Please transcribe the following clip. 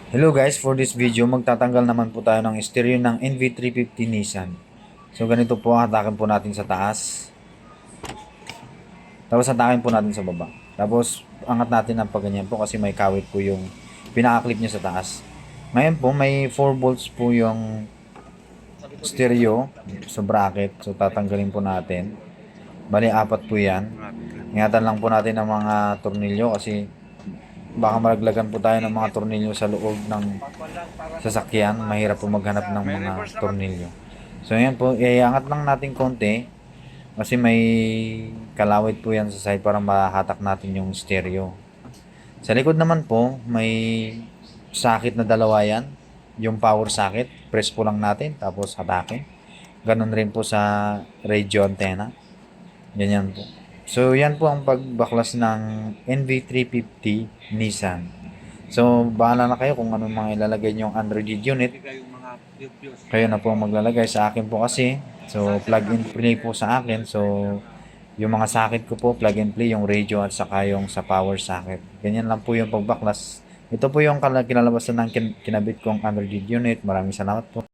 Hello guys, for this video magtatanggal naman po tayo ng stereo ng NV350 Nissan. So ganito po, hatakin po natin sa taas. Tapos hatakin po natin sa baba. Tapos angat natin ng pagganyan po kasi may kawit po yung pinaka-clip niya sa taas. Ngayon po may 4 volts po yung stereo sa bracket. So tatanggalin po natin. Bali apat po yan. Ingatan lang po natin ng mga tornilyo kasi baka malaglagan po tayo ng mga tornilyo sa loob ng sasakyan. Mahirap po maghanap ng mga tornilyo. So yan po, iangat lang natin konti kasi may kalawit po yan sa side para mahatak natin yung stereo. Sa likod naman po, may socket na dalawa yan. Yung power socket, press po lang natin tapos hatakin. Ganon rin po sa radio antenna. Ganyan po. So, yan po ang pagbaklas ng NV350 Nissan. So, bahala na kayo kung anong mga ilalagay nyo Android unit. Kayo na po ang maglalagay sa akin po kasi. So, plug and play po sa akin. So, yung mga socket ko po, plug and play, yung radio at saka yung sa power socket. Ganyan lang po yung pagbaklas. Ito po yung kinalabasan ng kinabit kong Android unit. Maraming salamat po.